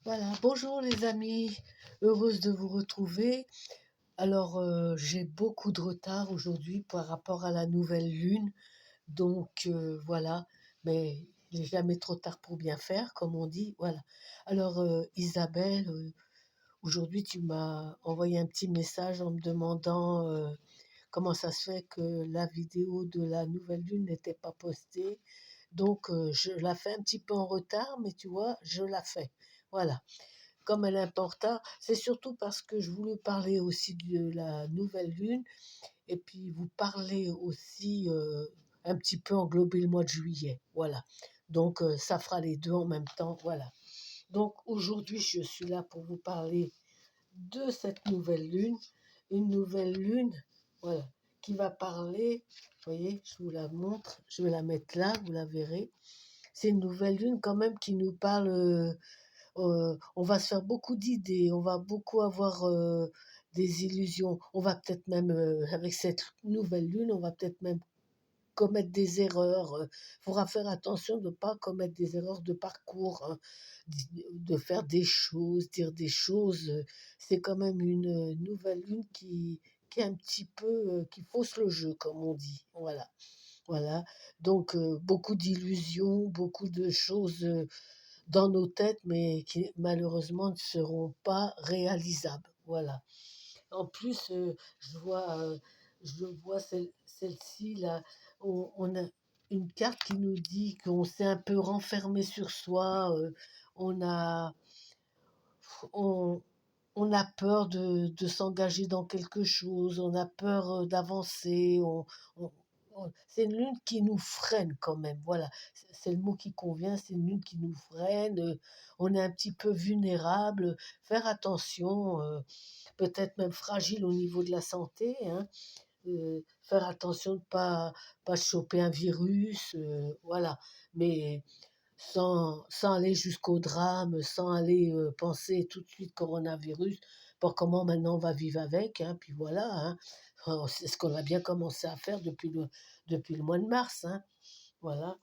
Voilà, bonjour les amis, heureuse de vous retrouver. Alors, j'ai beaucoup de retard aujourd'hui par rapport à la nouvelle lune, donc voilà, mais il n'est jamais trop tard pour bien faire, comme on dit, voilà. Alors, Isabelle, aujourd'hui tu m'as envoyé un petit message en me demandant comment ça se fait que la vidéo de la nouvelle lune n'était pas postée. Donc, je la fais un petit peu en retard, mais tu vois, je la fais. Voilà. Comme elle est importante, c'est surtout parce que je voulais parler aussi de la nouvelle lune et puis vous parler aussi un petit peu englober le mois de juillet. Voilà. Donc ça fera les deux en même temps. Voilà. Donc aujourd'hui, je suis là pour vous parler de cette nouvelle lune. Une nouvelle lune, voilà, qui va parler. Vous voyez, je vous la montre. Je vais la mettre là, vous la verrez. C'est une nouvelle lune quand même qui nous parle. On va se faire beaucoup d'idées, on va beaucoup avoir des illusions. On va peut-être même, avec cette nouvelle lune, on va peut-être même commettre des erreurs. Il faudra faire attention de ne pas commettre des erreurs de parcours, hein, de faire des choses, dire des choses. C'est quand même une nouvelle lune qui est un petit peu, qui fausse le jeu, comme on dit. Voilà. Voilà. Donc, beaucoup d'illusions, beaucoup de choses dans nos têtes, mais qui malheureusement ne seront pas réalisables. Voilà. En plus, je vois celle-ci là, on a une carte qui nous dit qu'on s'est un peu renfermé sur soi, on a, on, on a peur de s'engager dans quelque chose, on a peur d'avancer, on- c'est une lune qui nous freine quand même, voilà, c'est le mot qui convient, c'est une lune qui nous freine, on est un petit peu vulnérable, faire attention, peut-être même fragile au niveau de la santé, hein, faire attention de pas choper un virus, voilà, mais sans aller jusqu'au drame, sans aller penser tout de suite coronavirus, pour comment maintenant on va vivre avec, hein, puis voilà, hein. C'est ce qu'on a bien commencé à faire depuis le mois de mars, hein, voilà.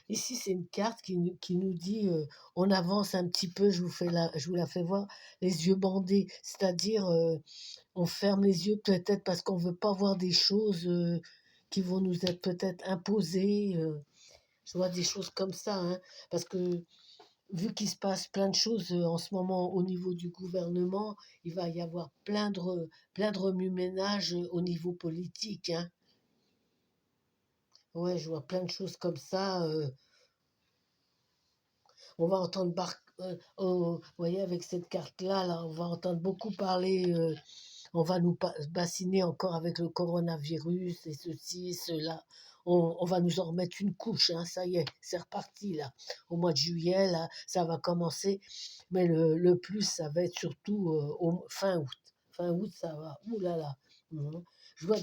Ici, c'est une carte qui nous dit on avance un petit peu, je vous la fais voir, les yeux bandés, c'est-à-dire on ferme les yeux peut-être parce qu'on veut pas voir des choses qui vont nous être peut-être imposées. Je vois des choses comme ça, hein, parce que vu qu'il se passe plein de choses en ce moment au niveau du gouvernement, il va y avoir plein de remue-ménage au niveau politique, hein. Ouais, je vois plein de choses comme ça. On va entendre, vous voyez, avec cette carte-là, là, on va entendre beaucoup parler. On va nous bassiner encore avec le coronavirus et ceci, cela. On va nous en remettre une couche, hein, ça y est, c'est reparti là. Au mois de juillet, là, ça va commencer. Mais le plus, ça va être surtout au fin août. Fin août, ça va. Ouh là là. Mhm. Je vois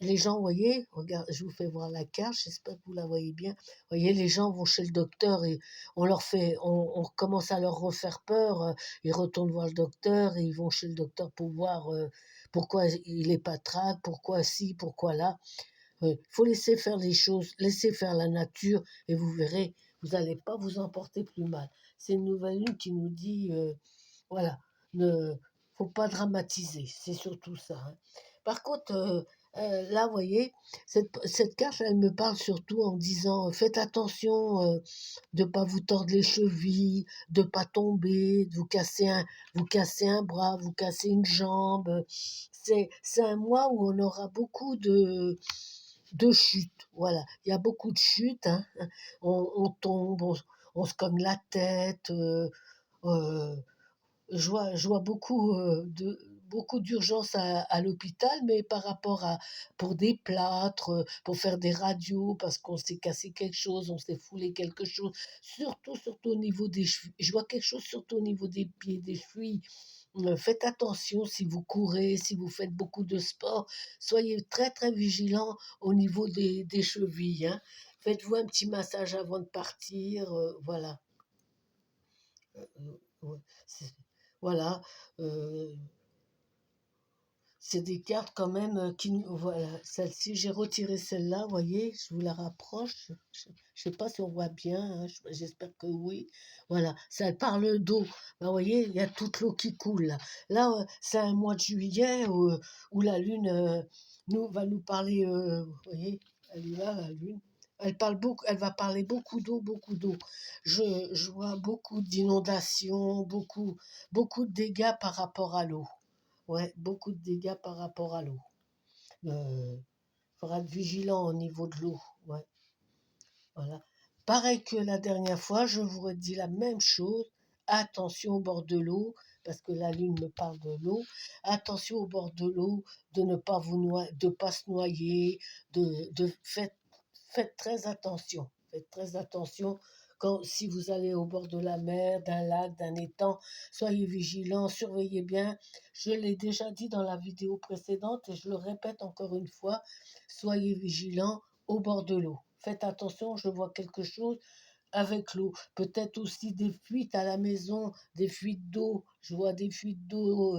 les gens, vous voyez, regarde, je vous fais voir la carte, j'espère que vous la voyez bien. Vous voyez, les gens vont chez le docteur et on commence à leur refaire peur. Ils retournent voir le docteur et ils vont chez le docteur pour voir pourquoi il est patraque, pourquoi ci, pourquoi là. Il faut laisser faire les choses, laisser faire la nature et vous verrez, vous n'allez pas vous emporter plus mal. C'est une nouvelle lune qui nous dit, voilà, ne faut pas dramatiser, c'est surtout ça, hein. Par contre, là, vous voyez, cette carte, elle me parle surtout en disant, faites attention de ne pas vous tordre les chevilles, de ne pas tomber, de vous casser un bras, vous casser une jambe. C'est un mois où on aura beaucoup de chutes. Voilà, il y a beaucoup de chutes, hein. On tombe, on se cogne la tête. Euh, je vois beaucoup d'urgences à l'hôpital, mais par rapport à pour des plâtres, pour faire des radios, parce qu'on s'est cassé quelque chose, on s'est foulé quelque chose, surtout au niveau des chevilles. Je vois quelque chose surtout au niveau des pieds, des chevilles. Faites attention si vous courez, si vous faites beaucoup de sport, soyez très très vigilants au niveau des chevilles, hein. Faites-vous un petit massage avant de partir, voilà. Ouais, c'est voilà, heu, c'est des cartes quand même voilà, celle-ci, j'ai retiré celle-là, vous voyez, je vous la rapproche. Je sais pas si on voit bien, hein, j'espère que oui. Voilà, ça parle d'eau. Ben, vous voyez, il y a toute l'eau qui coule là. Là, c'est un mois de juillet où la lune va nous parler, vous voyez, elle est là, la lune. Elle parle beaucoup, elle va parler beaucoup d'eau, beaucoup d'eau. Je vois beaucoup d'inondations, beaucoup de dégâts par rapport à l'eau. Ouais, beaucoup de dégâts par rapport à l'eau. Il faudra être vigilant au niveau de l'eau. Ouais, voilà. Pareil que la dernière fois, je vous redis la même chose. Attention au bord de l'eau, parce que la lune me parle de l'eau. Attention au bord de l'eau, de ne pas de pas se noyer, faites très attention. Faites très attention si vous allez au bord de la mer, d'un lac, d'un étang. Soyez vigilants, surveillez bien. Je l'ai déjà dit dans la vidéo précédente et je le répète encore une fois. Soyez vigilants au bord de l'eau. Faites attention, je vois quelque chose avec l'eau. Peut-être aussi des fuites à la maison, des fuites d'eau. Je vois des fuites d'eau,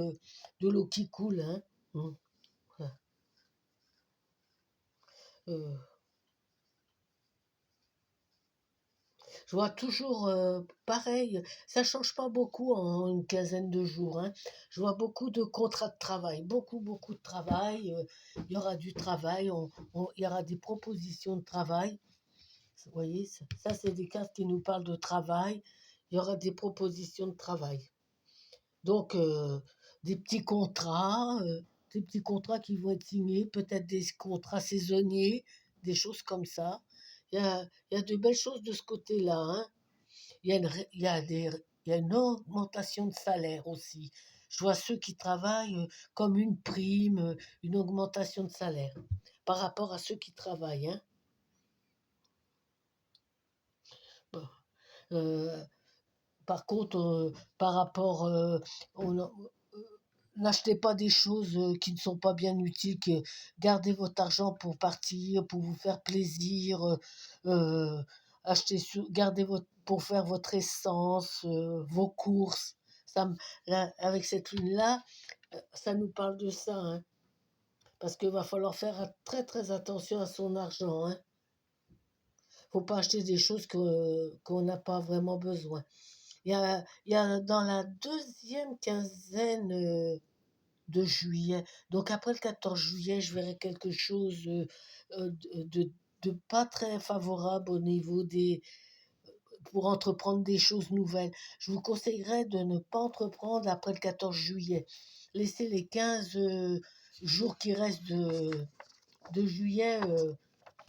de l'eau qui coule. Hein. Voilà. Euh, Je vois toujours pareil, ça change pas beaucoup en une quinzaine de jours. Hein. Je vois beaucoup de contrats de travail, beaucoup de travail. Il y aura du travail, il y aura des propositions de travail. Vous voyez, ça c'est des cartes qui nous parlent de travail. Il y aura des propositions de travail. Donc, des petits contrats qui vont être signés, peut-être des contrats saisonniers, des choses comme ça. Il y a de belles choses de ce côté-là. Hein. Il y a une, ré- il y a une augmentation de salaire aussi. Je vois ceux qui travaillent comme une prime, une augmentation de salaire par rapport à ceux qui travaillent. Hein. Bon. Euh, Par contre, par rapport, n'achetez pas des choses qui ne sont pas bien utiles. Gardez votre argent pour partir, pour vous faire plaisir. Euh, Gardez pour faire votre essence, vos courses. Là, avec cette lune-là, ça nous parle de ça. Hein, parce qu'il va falloir faire très attention à son argent. Hein. Faut pas acheter des choses qu'on n'a pas vraiment besoin. Il y a dans la deuxième quinzaine de juillet, donc après le 14 juillet, je verrai quelque chose euh, de, de pas très favorable au niveau pour entreprendre des choses nouvelles. Je vous conseillerais de ne pas entreprendre après le 14 juillet. Laissez les 15 jours qui restent de juillet.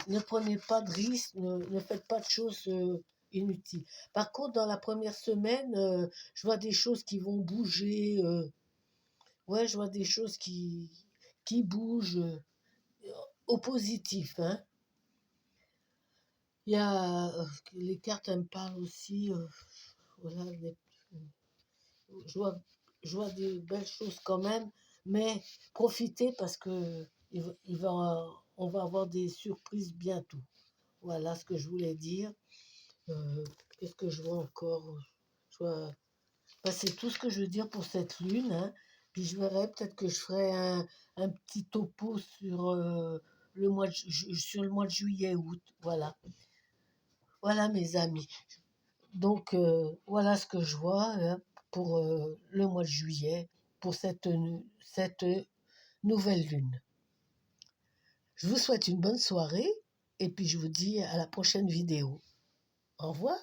Ne prenez pas de risques, ne faites pas de choses inutiles. Par contre, dans la première semaine, je vois des choses qui vont bouger. Ouais, je vois des choses qui bougent au positif. Hein. Il y a les cartes, elles me parlent aussi. Voilà, je vois, je vois des belles choses quand même, mais profitez parce que on va avoir des surprises bientôt. Voilà ce que je voulais dire. Qu'est-ce que je vois encore? Je vois... Bah, c'est tout ce que je veux dire pour cette lune. Hein. Puis je verrai peut-être que je ferai un petit topo sur, sur le mois de juillet, août. Voilà. Voilà mes amis. Donc voilà ce que je vois hein, pour le mois de juillet, pour cette nouvelle lune. Je vous souhaite une bonne soirée et puis je vous dis à la prochaine vidéo. Au revoir.